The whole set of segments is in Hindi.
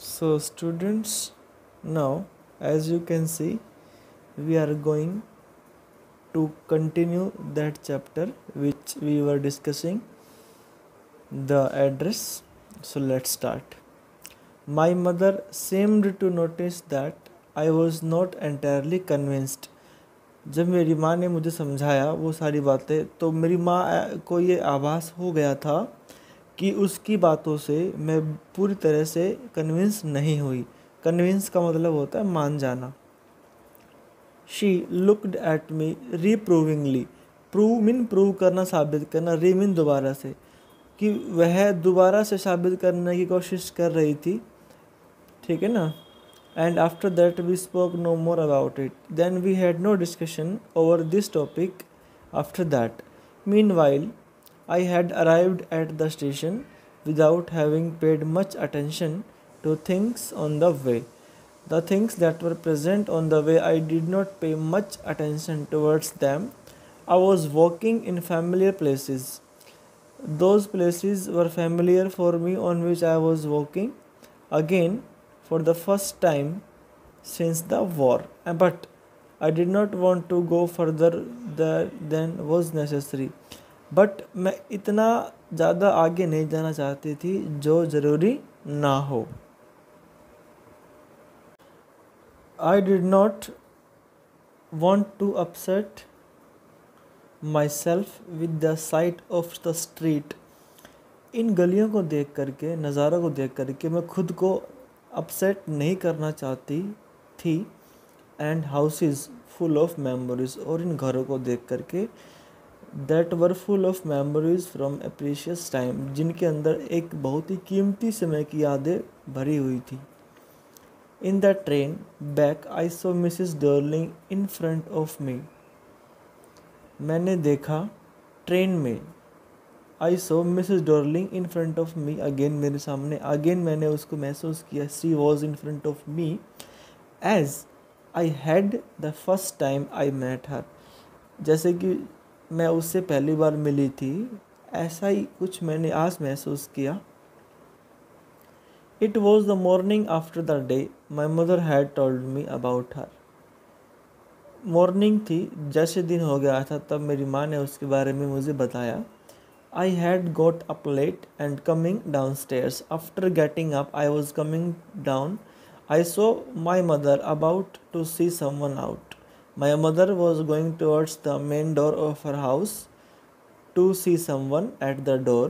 So, students, now as you can see, we are going to continue that chapter which we were discussing, the address. So, let's start. My mother seemed to notice that I was not entirely convinced. जब मेरी माँ ने मुझे समझाया वो सारी बातें, तो मेरी माँ को ये आभास हो गया था कि उसकी बातों से मैं पूरी तरह से कन्विंस नहीं हुई। कन्विंस का मतलब होता है मान जाना। She looked at me reprovingly. Prove करना, साबित करना, री मीन दोबारा से, कि वह दोबारा से साबित करने की कोशिश कर रही थी। ठीक है ना। And after that we spoke no more about it. Then we had no discussion over this topic after that. Meanwhile I had arrived at the station without having paid much attention to things on the way. The things that were present on the way, I did not pay much attention towards them. I was walking in familiar places. Those places were familiar for me on which I was walking again for the first time since the war. But I did not want to go further than was necessary. But मैं इतना ज़्यादा आगे नहीं जाना चाहती थी जो ज़रूरी ना हो। I did not want to upset myself with the sight of the street. इन गलियों को देख करके, नज़ारों को देख करके मैं खुद को अपसेट नहीं करना चाहती थी। And houses full of memories, और इन घरों को देख करके that were full of memories from a precious time, जिनके अंदर एक बहुत ही कीमती समय की यादें भरी हुई थी। In the train back I saw Mrs. Darling in front of me. मैंने देखा ट्रेन में, I saw Mrs. Darling in front of me, again मेरे सामने, again मैंने उसको महसूस किया, she was in front of me as I had the first time I met her, जैसे कि मैं उससे पहली बार मिली थी, ऐसा ही कुछ मैंने आज महसूस किया। It was the morning after the day my mother had told me about her. Morning थी, जैसे दिन हो गया था तब मेरी माँ ने उसके बारे में मुझे बताया। I had got up late and coming down stairs. After getting up I was coming down. I saw my mother about to see someone out. My mother was going towards the main door of her house to see someone at the door.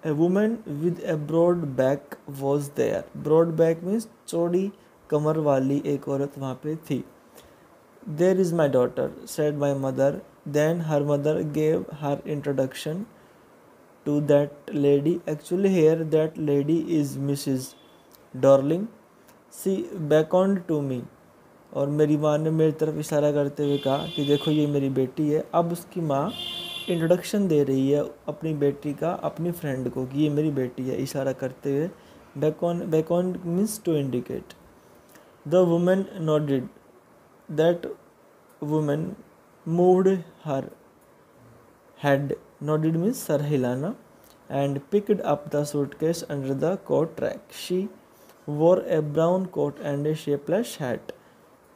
A woman with a broad back was there. Broad back means चौड़ी कमर वाली एक औरत वहाँ पे थी। There is my daughter, said my mother. Then her mother gave her introduction to that lady. Actually here that lady is Mrs. Darling. She beckoned to me. और मेरी माँ ने मेरी तरफ इशारा करते हुए कहा कि देखो ये मेरी बेटी है। अब उसकी माँ इंट्रोडक्शन दे रही है अपनी बेटी का अपनी फ्रेंड को कि ये मेरी बेटी है, इशारा करते हुए। Beckon means to indicate. The women nodded. That women moved her head. Nodded means सर हिलाना। And picked up the suitcase under the coat rack. She wore a brown coat and a shapeless hat.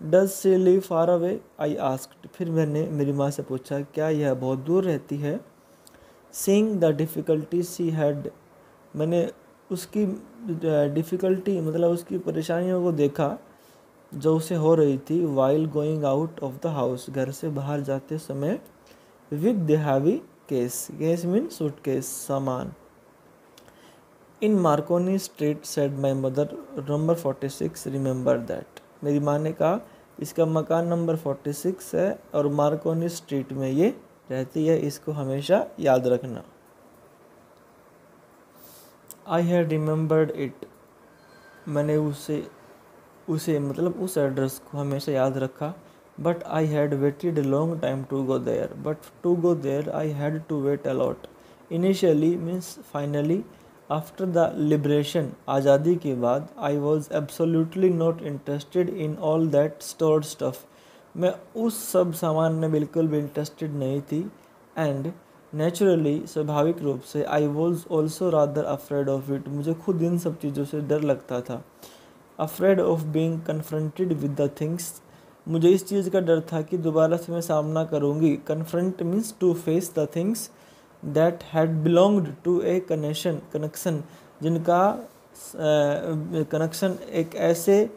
Does she live far away, I asked. फिर मैंने मेरी माँ से पूछा क्या यह बहुत दूर रहती है। Seeing the difficulty she had, मैंने उसकी डिफ़िकल्टी मतलब उसकी परेशानियों को देखा जो उसे हो रही थी। While going out of the house, घर से बाहर जाते समय। With the heavy case, case mean suitcase, सामान। In Marconi street, said my mother, number 46, remember that. मेरी माँ ने कहा इसका मकान नंबर 46 है और मार्कोनी स्ट्रीट में ये रहती है, इसको हमेशा याद रखना। आई हैड रिमेंबर्ड इट, मैंने उसे मतलब उस एड्रेस को हमेशा याद रखा। But I had weighted a long time to go there, but to go there I had to wait a lot. Initially means finally, after the liberation, आज़ादी के बाद, I was absolutely not interested in all that stored stuff, मैं उस सब सामान में बिल्कुल भी इंटरेस्टेड नहीं थी। एंड नेचुरली, स्वाभाविक रूप से, I was also rather afraid of it, मुझे खुद इन सब चीज़ों से डर लगता था। Afraid of being confronted with the things, मुझे इस चीज़ का डर था कि दोबारा से मैं सामना करूँगी। Confront means to face the things that had belonged to a connection, जिनका कनेक्शन एक ऐसे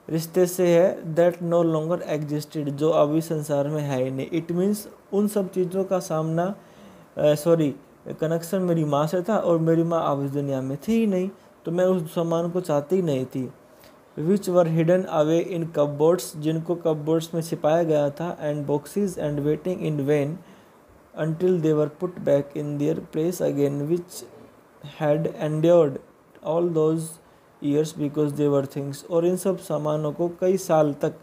रिश्ते से है दैट नो लॉन्गर एग्जिस्टेड, जो अभी संसार में है ही नहीं। इट मीन्स उन सब चीज़ों का सामना कनेक्शन मेरी माँ से था और मेरी माँ अब इस दुनिया में थी ही नहीं, तो मैं उस सामान को चाहती ही नहीं थी। विच वर हिडन अवे इन कपबोर्ड्स, जिनको कपबोर्ड्स में छिपाया गया था, and boxes and waiting in when until they were put back in their place again, which had endured all those years because they were things। और इन सब सामानों को कई साल तक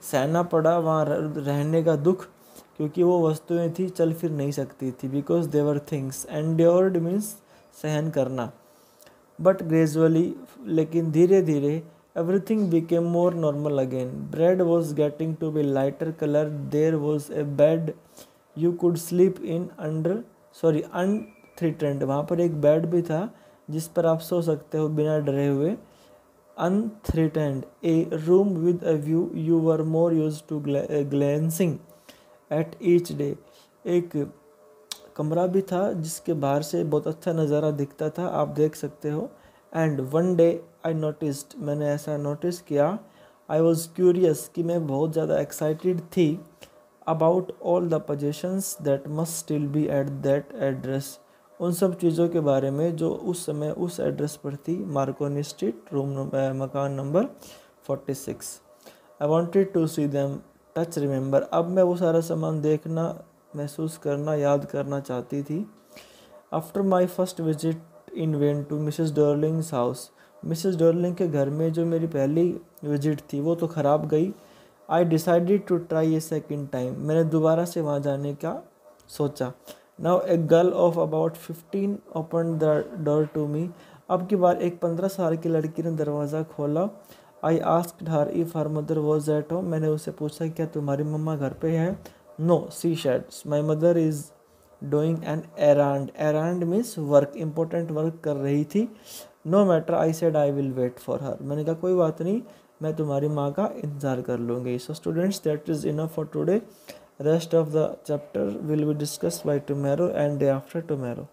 सहना पड़ा, वहाँ रहने का दुख, क्योंकि वो वस्तुएं थी, चल फिर नहीं सकती थी। Because they were things, endured means सहन करना। बट ग्रेजुअली, लेकिन धीरे धीरे, everything became more normal again. Bread was getting to be lighter colour, there was a bed you could sleep in unthreatened, वहाँ पर एक बेड भी था जिस पर आप सो सकते हो बिना डरे हुए। Unthreatened, a room with a view you were more used to glancing at each day, एक कमरा भी था जिसके बाहर से बहुत अच्छा नज़ारा दिखता था, आप देख सकते हो। And one day I noticed, मैंने ऐसा नोटिस किया, आई वॉज क्यूरियस, कि मैं बहुत ज़्यादा एक्साइटेड थी, about all the possessions that must still be at that address, उन सब चीज़ों के बारे में जो उस समय उस एड्रेस पर थी, मार्कोनी स्ट्रीट, मकान नंबर 46। I wanted to see them, touch, remember, अब मैं वो सारा सामान देखना, महसूस करना, याद करना चाहती थी। After my first visit in vain to Mrs Darling's house, Mrs Darling के घर में जो मेरी पहली विजिट थी वो तो ख़राब गई। I decided to try a second time, मैंने दोबारा से वहाँ जाने का सोचा। Now a girl of about 15 open the door to me, अब की बार एक 15 साल की लड़की ने दरवाज़ा खोला। I asked her if her mother was at home, मैंने उससे पूछा क्या तुम्हारी मम्मा घर पे है। No, she said, my mother is doing an errand, errand means work, important work कर रही थी। No matter, I said I will wait for her, मैंने कहा कोई बात नहीं, मैं तुम्हारी माँ का इंतज़ार कर लूँगी। So students, that is enough for today. Rest of the chapter will be discussed by tomorrow and day after tomorrow.